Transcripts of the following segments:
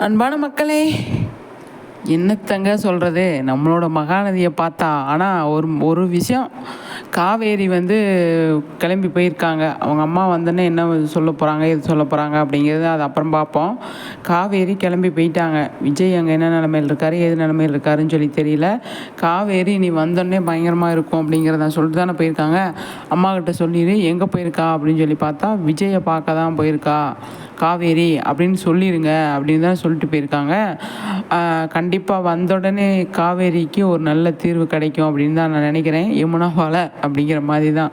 அன்பான மக்களே, என்னத்தங்க சொல்கிறது, நம்மளோட மகாநதியை பார்த்தா. ஆனால் ஒரு விஷயம், காவேரி வந்து கிளம்பி போயிருக்காங்க. அவங்க அம்மா வந்தோடனே என்ன சொல்ல போகிறாங்க, எது சொல்ல போகிறாங்க அப்படிங்கிறது அது அப்புறம் பார்ப்போம். காவேரி கிளம்பி போயிட்டாங்க. விஜய் அங்கே என்ன நிலமையில் இருக்கார், எது நிலமையில் இருக்காருன்னு சொல்லி தெரியல. காவேரி நீ வந்தோடனே பயங்கரமாக இருக்கும் அப்படிங்கிறத சொல்லிட்டு தானே போயிருக்காங்க. அம்மாக்கிட்ட சொல்லிடு எங்கே போயிருக்கா அப்படின்னு சொல்லி பார்த்தா, விஜயை பார்க்க தான் போயிருக்கா காவேரி அப்படின்னு சொல்லிடுங்க அப்படின்னு தான் சொல்லிட்டு போயிருக்காங்க. கண்டிப்பாக வந்த உடனே காவேரிக்கு ஒரு நல்ல தீர்வு கிடைக்கும் அப்படின்னு தான் நான் நினைக்கிறேன். யமுனாவால் அப்படிங்கிற மாதிரி தான்.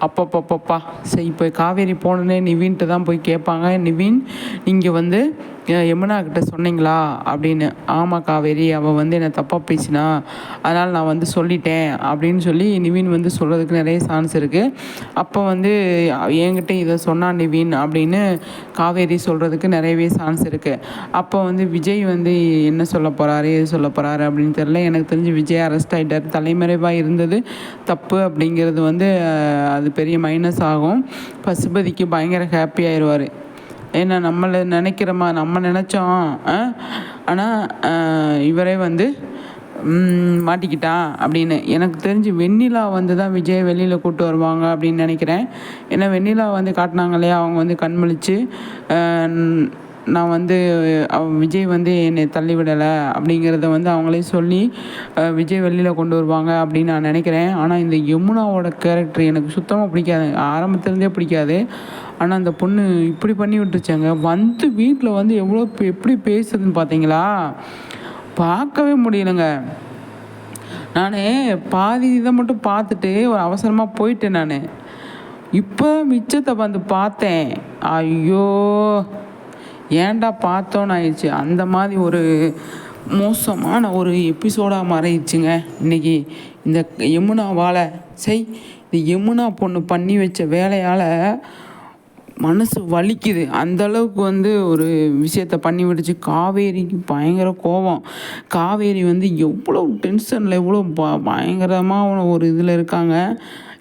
அப்பப்பப்பப்பா சரி, இப்போ காவேரி போனோடனே நிவின்ட்டு தான் போய் கேட்பாங்க. நிவின், நீங்கள் வந்து யமுனா கிட்ட சொன்னீங்களா அப்படின்னு. ஆமாம் காவேரி, அவள் வந்து என்னை தப்பாக பேசினா, அதனால் நான் வந்து சொல்லிட்டேன் அப்படின்னு சொல்லி நிவின் வந்து சொல்கிறதுக்கு நிறைய சான்ஸ் இருக்குது. அப்போ வந்து என்கிட்ட இதை சொன்னான் நிவின் அப்படின்னு காவேரி சொல்கிறதுக்கு நிறையவே சான்ஸ் இருக்குது. அப்போ வந்து விஜய் வந்து என்ன சொல்ல போகிறாரு, எது சொல்ல போகிறாரு அப்படின்னு தெரில. எனக்கு தெரிஞ்சு விஜய் அரெஸ்ட் ஆகிட்டார். தலைமறைவாக இருந்தது தப்பு அப்படிங்கிறது வந்து அது பெரிய மைனஸ் ஆகும். பசுபதிக்கு பயங்கர ஹாப்பி ஆயிடுவார். ஏன்னா நம்மளை நினைக்கிறோமா, நம்ம நினச்சோம். ஆனால் இவரே வந்து மாட்டிக்கிட்டான் அப்படின்னு. எனக்கு தெரிஞ்சு வெண்ணிலா வந்து தான் விஜய் வெளியில் கூப்பிட்டு வருவாங்க அப்படின்னு நினைக்கிறேன். ஏன்னா வெண்ணிலா வந்து காட்டினாங்க இல்லையா, அவங்க வந்து கண்மொழிச்சு நான் வந்து விஜய் வந்து என்னை தள்ளிவிடலை அப்படிங்கிறத வந்து அவங்களே சொல்லி விஜய் வெளியில் கொண்டு வருவாங்க அப்படின்னு நான் நினைக்கிறேன். ஆனால் இந்த யமுனாவோட கேரக்டர் எனக்கு சுத்தமாக பிடிக்காது, ஆரம்பத்துலேருந்தே பிடிக்காது. ஆனால் அந்த பொண்ணு இப்படி பண்ணி விட்டுருச்சாங்க. வந்து வீட்டில் வந்து எப்படி பேசுதுன்னு பார்த்தீங்களா, பார்க்கவே முடியலைங்க. நான் பாதி இதை மட்டும் பார்த்துட்டு ஒரு அவசரமாக போயிட்டேன். நான் இப்போ மிச்சத்தை வந்து பார்த்தேன். ஐயோ ஏன்டா பார்த்தோன்னு ஆயிடுச்சு. அந்த மாதிரி ஒரு மோசமான ஒரு எபிசோடாக மாறிடுச்சுங்க இன்றைக்கி இந்த யமுனாவால். இந்த யமுனா பொண்ணு பண்ணி வச்ச வேலையால் மனசு வலிக்குது. அந்தளவுக்கு வந்து ஒரு விஷயத்தை பண்ணி விடுச்சு. காவேரிக்கு பயங்கர கோபம். காவேரி வந்து எவ்வளோ டென்ஷனில் எவ்வளோ பயங்கரமாக ஒரு இதில் இருக்காங்க.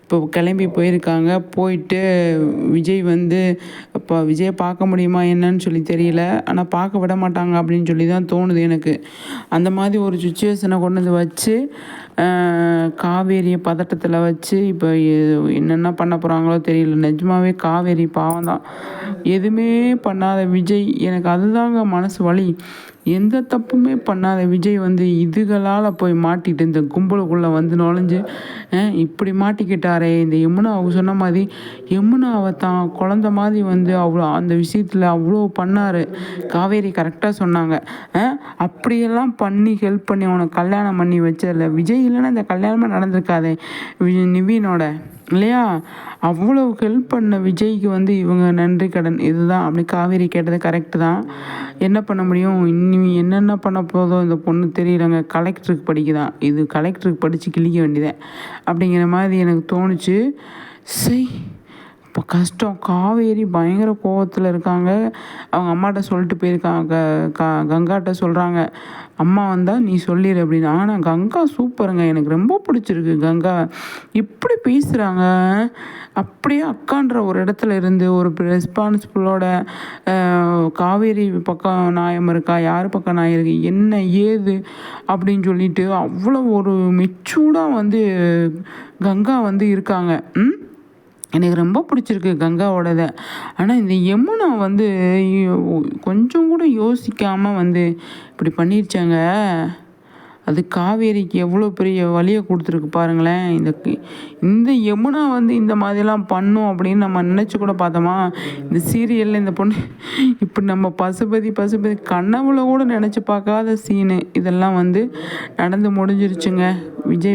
இப்போ கிளம்பி போயிருக்காங்க. போயிட்டு விஜய் வந்து இப்போ விஜயை பார்க்க முடியுமா என்னன்னு சொல்லி தெரியல. ஆனால் பார்க்க விட மாட்டாங்க அப்படின்னு சொல்லி தான் தோணுது எனக்கு. அந்த மாதிரி ஒரு சுச்சுவேஷனை கொண்டு வந்து வச்சு காவேரியை பதட்டத்தில் வச்சு இப்போ என்னென்ன பண்ண போகிறாங்களோ தெரியல. நிஜமாவே காவேரி பாவம் தான். எதுவுமே பண்ணாத விஜய், எனக்கு அதுதாங்க மனசு வலி. எந்த தப்புமே பண்ணாத விஜய் வந்து இதுகளால் போய் மாட்டிட்டு இந்த கும்பலுக்குள்ளே வந்து நுழைஞ்சு இப்படி மாட்டிக்கிட்டாரே. இந்த யமுனா அவங்க சொன்ன மாதிரி யமுனாவை தான் குழந்த மாதிரி வந்து அவ்வளோ அந்த விஷயத்தில் அவ்வளோ பண்ணார். காவேரி கரெக்டாக சொன்னாங்க. அப்படியெல்லாம் பண்ணி ஹெல்ப் பண்ணி அவனை கல்யாணம் பண்ணி வச்சதில்ல விஜய். இல்லைன்னா இந்த கல்யாணமே நடந்திருக்காதே நிவினோட, இல்லையா? அவ்வளோ ஹெல்ப் பண்ண விஜய்க்கு வந்து இவங்க நன்றி கடன் இதுதான். அப்படி காவேரி கேட்டது கரெக்டு தான். என்ன பண்ண முடியும், இன்னும் என்னென்ன பண்ண போதோ இந்த பொண்ணு தெரியலங்க. கலெக்டருக்கு படிக்குதான், இது கலெக்டருக்கு படித்து கிழிக்க வேண்டியதேன் அப்படிங்கிற மாதிரி எனக்கு தோணுச்சு. இப்போ கஷ்டம். காவேரி பயங்கர கோவத்தில் இருக்காங்க. அவங்க அம்மாட்ட சொல்லிட்டு போயிருக்காங்க. கங்காட்ட சொல்கிறாங்க, அம்மா வந்தால் நீ சொல்லிடு அப்படின்னு. ஆனால் கங்கா சூப்பருங்க, எனக்கு ரொம்ப பிடிச்சிருக்கு. கங்கா இப்படி பேசுகிறாங்க. அப்படியே அக்கான்ற ஒரு இடத்துல இருந்து ஒரு ரெஸ்பான்சிபிளோட காவேரி பக்கம் நியாயம் இருக்கா, யார் பக்கம் நியாயம் இருக்கு, என்ன ஏது அப்படின்னு சொல்லிட்டு அவ்வளோ ஒரு மெச்சூர்டாக வந்து கங்கா வந்து இருக்காங்க. எனக்கு ரொம்ப பிடிச்சிருக்கு கங்காவோடதை. ஆனால் இந்த யமுனா வந்து கொஞ்சம் கூட யோசிக்காமல் வந்து இப்படி பண்ணிருச்சாங்க. அது காவேரிக்கு எவ்வளோ பெரிய வலியை கொடுத்துருக்கு பாருங்களேன். இந்த யமுனா வந்து இந்த மாதிரிலாம் பண்ணும் அப்படின்னு நம்ம நினச்சி கூட பார்த்தோமா? இந்த சீரியலில் இந்த பொண்ணு இப்படி நம்ம பசுபதி கனவுல கூட நினச்சி பார்க்காத சீனு இதெல்லாம் வந்து நடந்து முடிஞ்சிருச்சுங்க. விஜய்